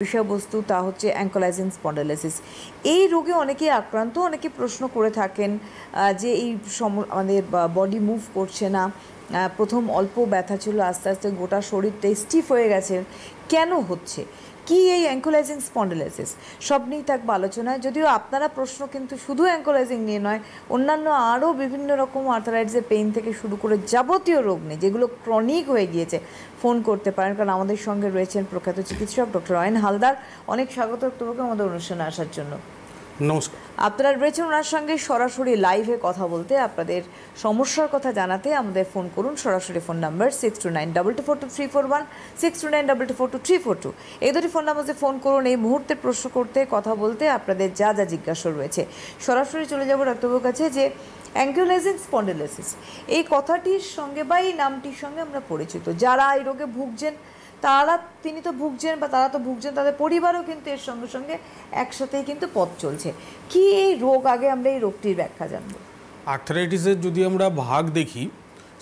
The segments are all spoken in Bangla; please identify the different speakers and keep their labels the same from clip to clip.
Speaker 1: বিষয়বস্তু তা হচ্ছে অ্যাঙ্কোলাইজিং স্পন্ডাইলিসিস। এই রোগে অনেকেই আক্রান্ত, অনেকে প্রশ্ন করে থাকেন যে এই আমাদের বডি মুভ করছে না, প্রথম অল্প ব্যথা ছিল, আস্তে আস্তে গোটা শরীরটাই স্টিফ হয়ে গেছে, কেন হচ্ছে, কি এই অ্যাঙ্কোলাইজিং স্পন্ডাইলিসিস, সব নিয়েই থাকবে আলোচনায়। যদিও আপনারা প্রশ্ন কিন্তু শুধু অ্যাঙ্কোলাইজিং নিয়ে নয়, অন্যান্য আরও বিভিন্ন রকম আর্থারাইটিসের পেইন থেকে শুরু করে যাবতীয় রোগ নিয়ে যেগুলো ক্রনিক হয়ে গিয়েছে ফোন করতে পারেন, কারণ আমাদের সঙ্গে রয়েছেন প্রখ্যাত চিকিৎসক ডক্টর অয়ন হালদার। অনেক স্বাগত তোমাকে আমাদের অনুষ্ঠানে আসার জন্য।
Speaker 2: নমস্কার।
Speaker 1: আপনারা রয়েছেন ওনার সঙ্গে সরাসরি লাইভে কথা বলতে, আপনাদের সমস্যার কথা জানাতে আমাদের ফোন করুন। সরাসরি ফোন নাম্বার 6292242341, 6292242342, এই দুটি ফোন নাম্বারে ফোন করুন। এই মুহূর্তে প্রশ্ন করতে, কথা বলতে, আপনাদের যা যা জিজ্ঞাসা রয়েছে। সরাসরি চলে যাব ডাক্তারবাবুর কাছে যে অ্যাঙ্কোলাইজিং স্পন্ডাইলিসিস এই কথাটির সঙ্গে বা এই নামটির সঙ্গে আমরা পরিচিত, যারা এই রোগে ভুগছেন তিনি তো ভুগছেন বা তারা তো ভুগছেন, তাদের পরিবারও কিন্তু এর সঙ্গে সঙ্গে একসাথেই কিন্তু পথ চলছে। কি এই রোগ, আগে আমরা এই রোগটির ব্যাখ্যা জানব।
Speaker 2: আর্থারাইটিসের যদি আমরা ভাগ দেখি,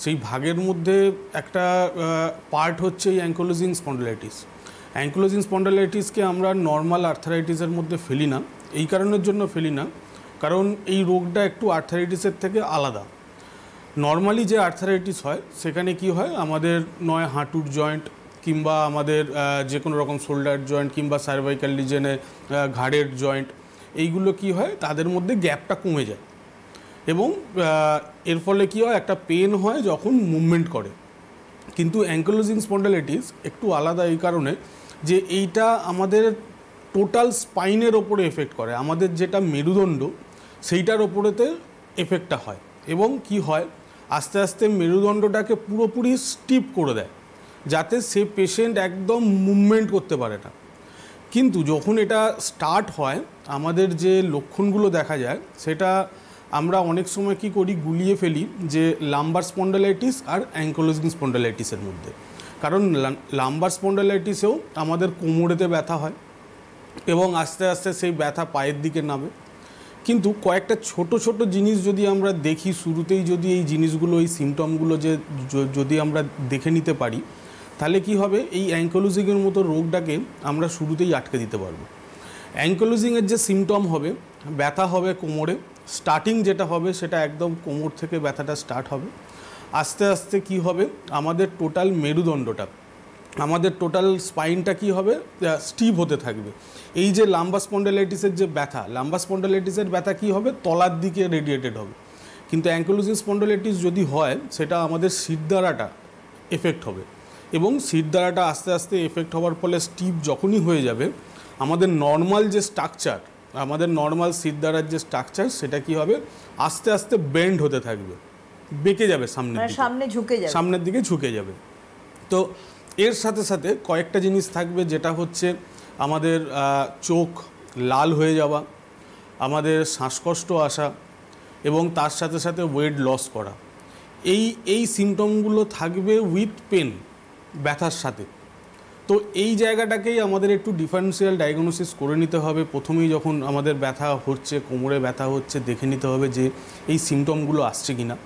Speaker 2: সেই ভাগের মধ্যে একটা পার্ট হচ্ছে এই অ্যাঙ্কোলাইজিং স্পন্ডাইলাইটিস। অ্যাঙ্কোলাইজিং স্পন্ডাইলাইটিসকে আমরা নর্মাল আর্থারাইটিসের মধ্যে ফেলি না। এই কারণের জন্য ফেলি না, কারণ এই রোগটা একটু আর্থারাইটিসের থেকে আলাদা। নর্মালি যে আর্থারাইটিস হয় সেখানে কি হয়, আমাদের নয় হাঁটুর জয়েন্ট কিংবা আমাদের যে কোনো রকম শোল্ডার জয়েন্ট কিংবা সার্ভাইকাল রিজনে ঘাড়ের জয়েন্ট, এইগুলো কি হয়, তাদের মধ্যে গ্যাপটা কমে যায় এবং এর ফলে কি হয়, একটা পেন হয় যখন মুভমেন্ট করে। কিন্তু অ্যাঙ্কোলাইজিং স্পন্ডাইলাইটিস একটু আলাদা এই কারণে যে এইটা আমাদের টোটাল স্পাইনের ওপরে এফেক্ট করে, আমাদের যেটা মেরুদণ্ড সেইটার ওপরেতে এফেক্টটা হয় এবং কি হয়, আস্তে আস্তে মেরুদণ্ডটাকে পুরোপুরি স্টিফ করে দেয় যাতে সে পেশেন্ট একদম মুভমেন্ট করতে পারে না। কিন্তু যখন এটা স্টার্ট হয়, আমাদের যে লক্ষণগুলো দেখা যায় সেটা আমরা অনেক সময় কি করি, গুলিয়ে ফেলি যে লাম্বার স্পন্ডাইলাইটিস আর অ্যাঙ্কোলাইজিং স্পন্ডাইলাইটিসের মধ্যে। কারণ লাম্বার স্পন্ডাইলাইটিসেও আমাদের কোমরেতে ব্যথা হয় এবং আস্তে আস্তে সেই ব্যথা পায়ের দিকে নামে। কিন্তু কয়েকটা ছোট ছোট জিনিস যদি আমরা দেখি, শুরুতেই যদি এই জিনিসগুলো, এই সিমটমগুলো যদি আমরা দেখে নিতে পারি, তাহলে কি হবে, এই অ্যাঙ্কোলাইজিংয়ের মতো রোগটাকে আমরা শুরুতেই আটকে দিতে পারবো। অ্যাঙ্কোলাইজিংয়ের যে সিমটম হবে, ব্যথা হবে কোমরে, স্টার্টিং যেটা হবে সেটা একদম কোমর থেকে ব্যথাটা স্টার্ট হবে। আস্তে আস্তে কি হবে, আমাদের টোটাল মেরুদণ্ডটা, আমাদের টোটাল স্পাইনটা কি হবে, স্টিফ হতে থাকবে। এই যে লাম্বার স্পন্ডাইলাইটিসের যে ব্যথা, লাম্বার স্পন্ডাইলাইটিসের ব্যথা কি হবে, তলার দিকে রেডিয়েটেড হবে। কিন্তু অ্যাঙ্কোলাইজিং স্পন্ডাইলাইটিস যদি হয়, সেটা আমাদের শিরদাঁড়াটা এফেক্ট হবে এবং শিরদাঁড়াটা আস্তে আস্তে এফেক্ট হওয়ার ফলে স্টিফ যখনই হয়ে যাবে, আমাদের নর্মাল যে স্ট্রাকচার, আমাদের নর্মাল শিরদাঁড়ার যে স্ট্রাকচার, সেটা কি হবে, আস্তে আস্তে বেন্ড হতে থাকবে, বেঁকে যাবে, সামনের দিকে ঝুঁকে যাবে। তো এর সাথে সাথে কয়েকটা জিনিস থাকবে, যেটা হচ্ছে আমাদের চোখ লাল হয়ে যাওয়া, আমাদের শ্বাসকষ্ট আসা এবং তার সাথে সাথে ওয়েট লস করা। এই সিমটমগুলো থাকবে উইথ পেন, ব্যথার সাথে। তো এই জায়গাটাকেই আমাদের একটু ডিফারেন্সিয়াল ডায়াগনোসিস করে নিতে হবে। প্রথমেই যখন আমাদের ব্যথা হচ্ছে, কোমরে ব্যথা হচ্ছে, দেখে নিতে হবে যে এই সিমটমগুলো আসছে কি না।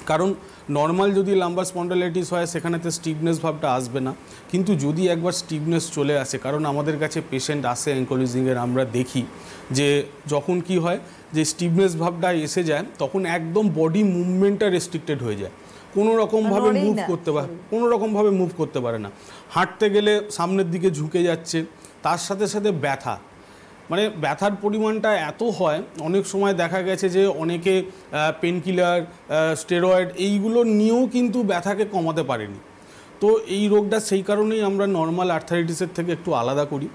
Speaker 2: কারণ নর্মাল যদি লাম্বার স্পন্ডাইলাইটিস হয়, সেখানেতে স্টিফনেস ভাবটা আসবে না। কিন্তু যদি একবার স্টিফনেস চলে আসে, কারণ আমাদের কাছে পেশেন্ট আসে অ্যাঙ্কোলাইজিংয়ের, আমরা দেখি যে যখন কি হয়, যে স্টিফনেস ভাবটা এসে যায়, তখন একদম বডি মুভমেন্টটা রেস্ট্রিক্টেড হয়ে যায়, কোনো রকমভাবে মুভ করতে পারে না। হাঁটতে গেলে সামনের দিকে ঝুঁকে যাচ্ছে, তার সাথে সাথে ব্যথা, মানে ব্যথার পরিমাণটা এত হয়, অনেক সময় দেখা গেছে যে অনেকে পেনকিলার, স্টেরয়েড এইগুলো নিয়েও কিন্তু ব্যথাকে কমাতে পারেনি। তো এই রোগটা সেই কারণেই আমরা নর্মাল আর্থারাইটিসের থেকে একটু আলাদা করি।